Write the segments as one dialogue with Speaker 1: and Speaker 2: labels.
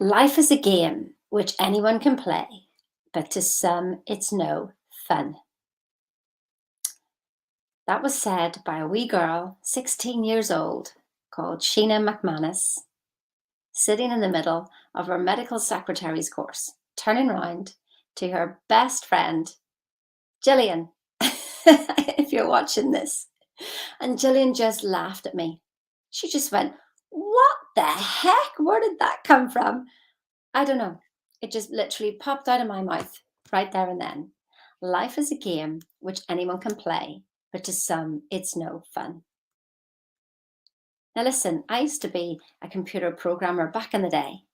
Speaker 1: Life is a game which anyone can play, but to some it's no fun. That was said by a wee girl, 16 years old, called Sheena MacManus, sitting in the middle of her medical secretary's course, turning round to her best friend, Gillian, if you're watching this. And Gillian just laughed at me. She just went, "What the heck? Where did that come from?" I don't know. It just literally popped out of my mouth right there and then. Life is a game which anyone can play, but to some, it's no fun. Now, listen, I used to be a computer programmer back in the day.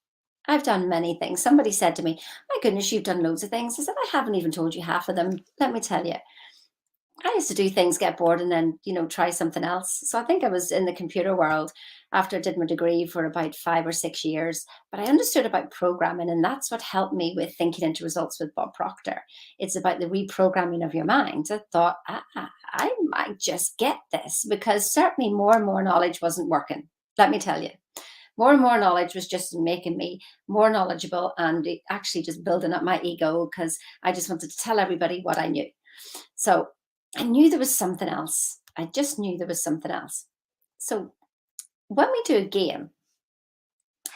Speaker 1: I've done many things. Somebody said to me, "My goodness, you've done loads of things." I said, "I haven't even told you half of them. Let me tell you. I used to do things, get bored, and then, try something else." So I think I was in the computer world after I did my degree for about 5 or 6 years. But I understood about programming, and that's what helped me with thinking into results with Bob Proctor. It's about the reprogramming of your mind. I thought, I might just get this because certainly more and more knowledge wasn't working. Let me tell you. More and more knowledge was just making me more knowledgeable and it actually just building up my ego because I just wanted to tell everybody what I knew. So I knew there was something else. I just knew there was something else. So when we do a game,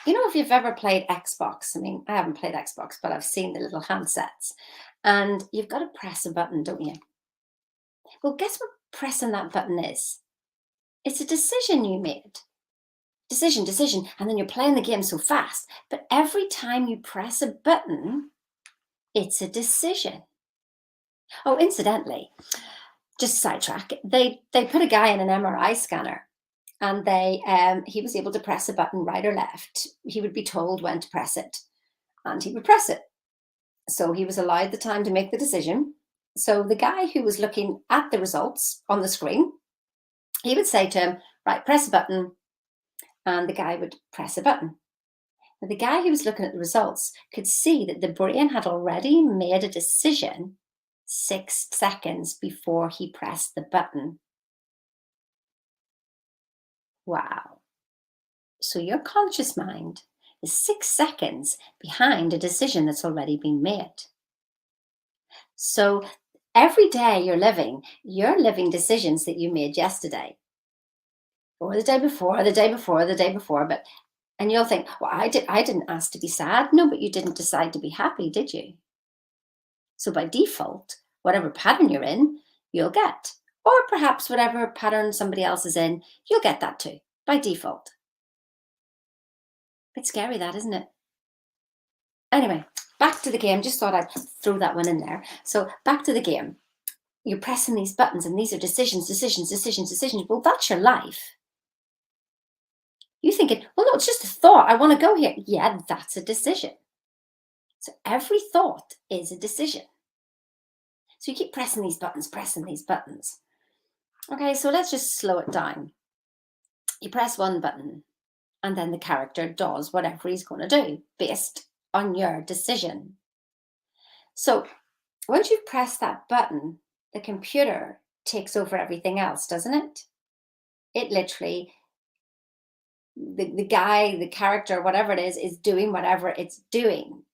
Speaker 1: if you've ever played Xbox, I mean, I haven't played Xbox, but I've seen the little handsets and you've got to press a button, don't you? Well, guess what pressing that button is? It's a decision you made. Decision. And then you're playing the game so fast. But every time you press a button, it's a decision. Oh, incidentally, just a sidetrack, they put a guy in an MRI scanner and he was able to press a button right or left. He would be told when to press it and he would press it. So he was allowed the time to make the decision. So the guy who was looking at the results on the screen, he would say to him, "Right, press a button," and the guy would press a button. Now, the guy who was looking at the results could see that the brain had already made a decision 6 seconds before he pressed the button. Wow. So your conscious mind is 6 seconds behind a decision that's already been made. So every day you're living decisions that you made yesterday or the day before, the day before, the day before. And you'll think, "Well, I didn't ask to be sad." No, but you didn't decide to be happy, did you? So by default, whatever pattern you're in, you'll get. Or perhaps whatever pattern somebody else is in, you'll get that too, by default. Bit scary that, isn't it? Anyway, back to the game. Just thought I'd throw that one in there. So back to the game. You're pressing these buttons and these are decisions. Well, that's your life. You thinking, "Well, no, it's just a thought. I want to go here." Yeah, that's a decision. So every thought is a decision. So you keep pressing these buttons. Okay, so let's just slow it down. You press one button and then the character does whatever he's going to do based on your decision. So once you've pressed that button, the computer takes over everything else, doesn't it? It literally, the guy, the character, whatever it is doing whatever it's doing.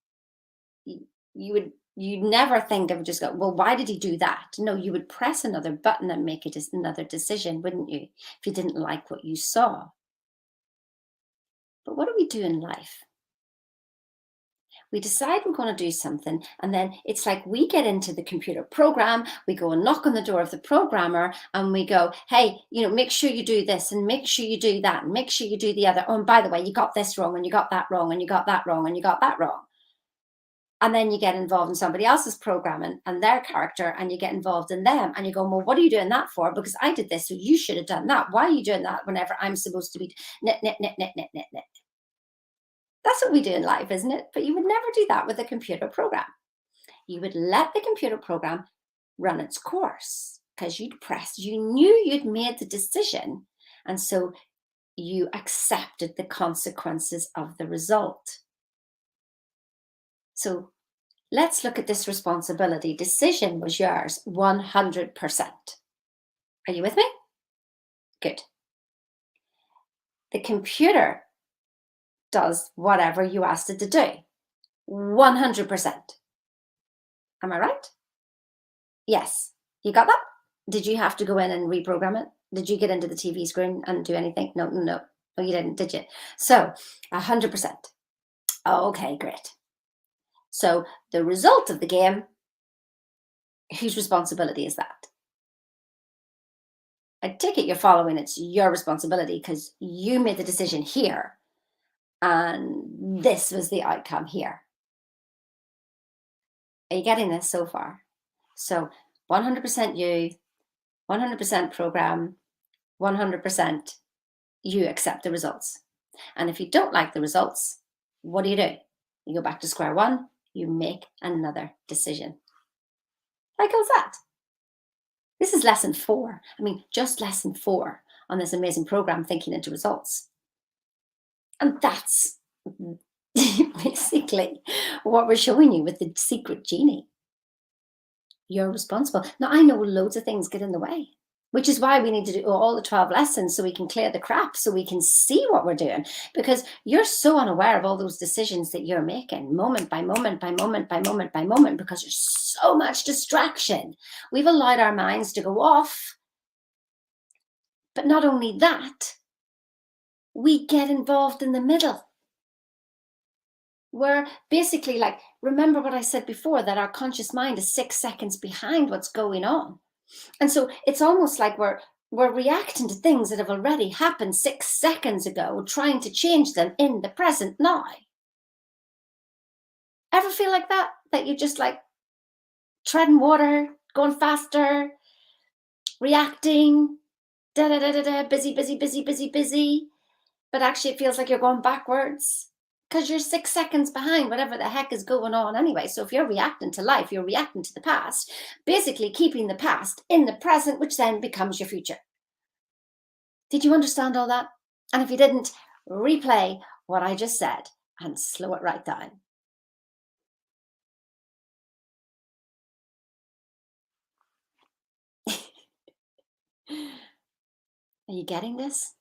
Speaker 1: You'd never think of just go, "Well, why did he do that?" No, you would press another button and make it another decision, wouldn't you? If you didn't like what you saw. But what do we do in life? We decide we're going to do something, and then it's like we get into the computer program, we go and knock on the door of the programmer, and we go, "Hey, make sure you do this, and make sure you do that, and make sure you do the other. Oh, and by the way, you got this wrong, and you got that wrong, and you got that wrong, and you got that wrong." And then you get involved in somebody else's programming and their character, and you get involved in them, and you go, "Well, what are you doing that for? Because I did this, so you should have done that. Why are you doing that whenever I'm supposed to be knit, knit, knit, knit, knit, knit, knit?" That's what we do in life, isn't it? But you would never do that with a computer program. You would let the computer program run its course because you knew you'd made the decision. And so you accepted the consequences of the result. So let's look at this responsibility. Decision was yours 100%. Are you with me? Good. The computer does whatever you asked it to do. 100%. Am I right? Yes. You got that? Did you have to go in and reprogram it? Did you get into the TV screen and do anything? No, no, no. No, you didn't, did you? So 100%. Okay, great. So the result of the game, whose responsibility is that? I take it you're following it's your responsibility because you made the decision here and this was the outcome here. Are you getting this so far? So 100% you, 100% program, 100% you accept the results. And if you don't like the results, what do? You go back to square one, you make another decision. How goes that? This is lesson 4. I mean, just lesson 4 on this amazing program, Thinking into Results. And that's basically what we're showing you with the secret genie. You're responsible. Now, I know loads of things get in the way, which is why we need to do all the 12 lessons so we can clear the crap, so we can see what we're doing, because you're so unaware of all those decisions that you're making moment by moment by moment by moment by moment, because there's so much distraction. We've allowed our minds to go off. But not only that, we get involved in the middle. We're basically like, remember what I said before, that our conscious mind is 6 seconds behind what's going on. And so it's almost like we're reacting to things that have already happened 6 seconds ago, trying to change them in the present now. Ever feel like that? That you're just like treading water, going faster, reacting, da da da da da, busy, busy, busy, busy, busy. But actually it feels like you're going backwards because you're 6 seconds behind whatever the heck is going on anyway. So if you're reacting to life, you're reacting to the past, basically keeping the past in the present, which then becomes your future. Did you understand all that? And if you didn't, replay what I just said and slow it right down. Are you getting this?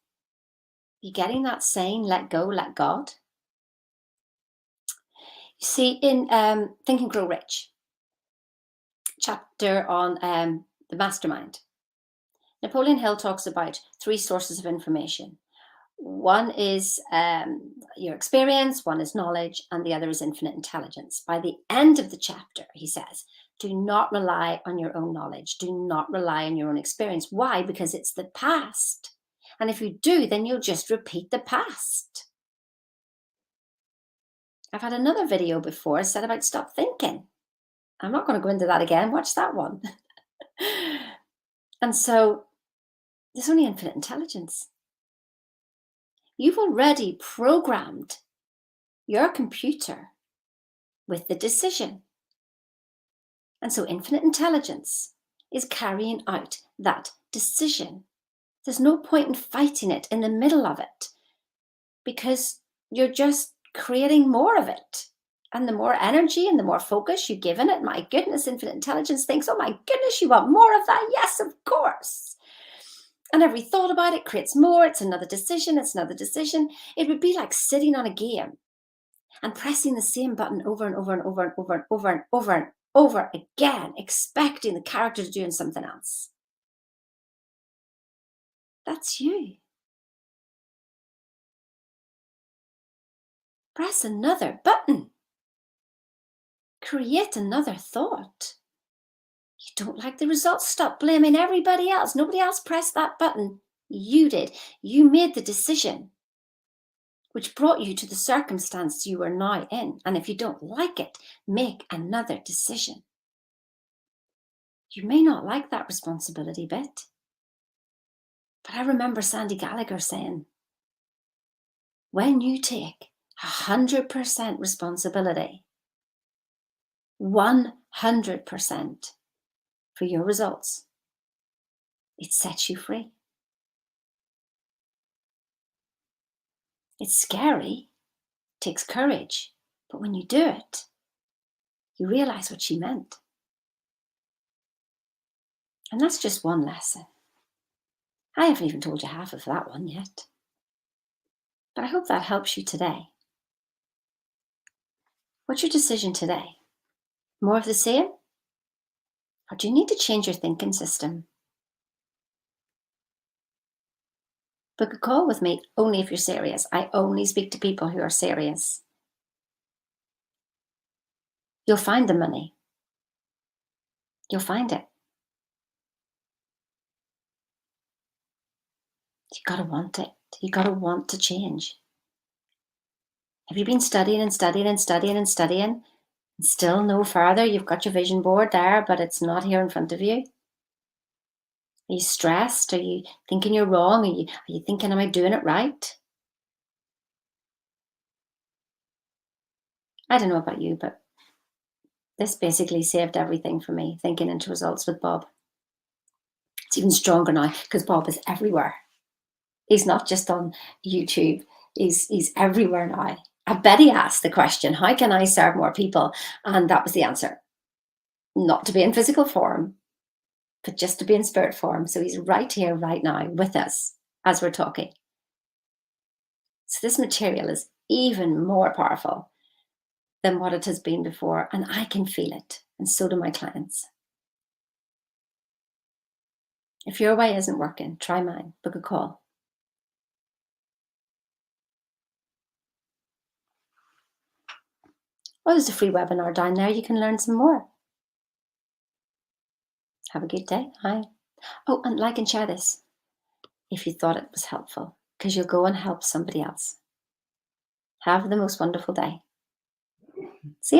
Speaker 1: You getting that saying, let go, let God? You see, in Think and Grow Rich, chapter on the mastermind, Napoleon Hill talks about 3 sources of information. One is your experience, one is knowledge, and the other is infinite intelligence. By the end of the chapter, he says, do not rely on your own knowledge. Do not rely on your own experience. Why? Because it's the past. And if you do, then you'll just repeat the past. I've had another video before said about stop thinking. I'm not going to go into that again. Watch that one. And so there's only infinite intelligence. You've already programmed your computer with the decision. And so infinite intelligence is carrying out that decision. There's no point in fighting it in the middle of it, because you're just creating more of it. And the more energy and the more focus you give in it, my goodness, infinite intelligence thinks, oh my goodness, you want more of that? Yes, of course. And every thought about it creates more. It's another decision. It's another decision. It would be like sitting on a game and pressing the same button over and over and over and over and over and over and over again, expecting the character to do something else. That's you. Press another button. Create another thought. You don't like the results? Stop blaming everybody else. Nobody else pressed that button. You did. You made the decision, which brought you to the circumstance you are now in. And if you don't like it, make another decision. You may not like that responsibility bit, but I remember Sandy Gallagher saying, when you take 100% responsibility, 100% for your results, it sets you free. It's scary, takes courage, but when you do it, you realize what she meant. And that's just one lesson. I haven't even told you half of that one yet. But I hope that helps you today. What's your decision today? More of the same? Or do you need to change your thinking system? Book a call with me only if you're serious. I only speak to people who are serious. You'll find the money. You'll find it. You gotta want it. You gotta want to change. Have you been studying and studying and studying and studying and still no further? You've got your vision board there, but it's not here in front of you. Are you stressed? Are you thinking you're wrong? Are you thinking, am I doing it right? I don't know about you, but this basically saved everything for me, thinking into results with Bob. It's even stronger now because Bob is everywhere. He's not just on YouTube, he's everywhere now. I bet he asked the question, how can I serve more people? And that was the answer. Not to be in physical form, but just to be in spirit form. So he's right here, right now with us as we're talking. So this material is even more powerful than what it has been before. And I can feel it. And so do my clients. If your way isn't working, try mine. Book a call. Oh, there's a free webinar down there. You can learn some more. Have a good day. Bye. Oh, and like and share this if you thought it was helpful, because you'll go and help somebody else. Have the most wonderful day. See you.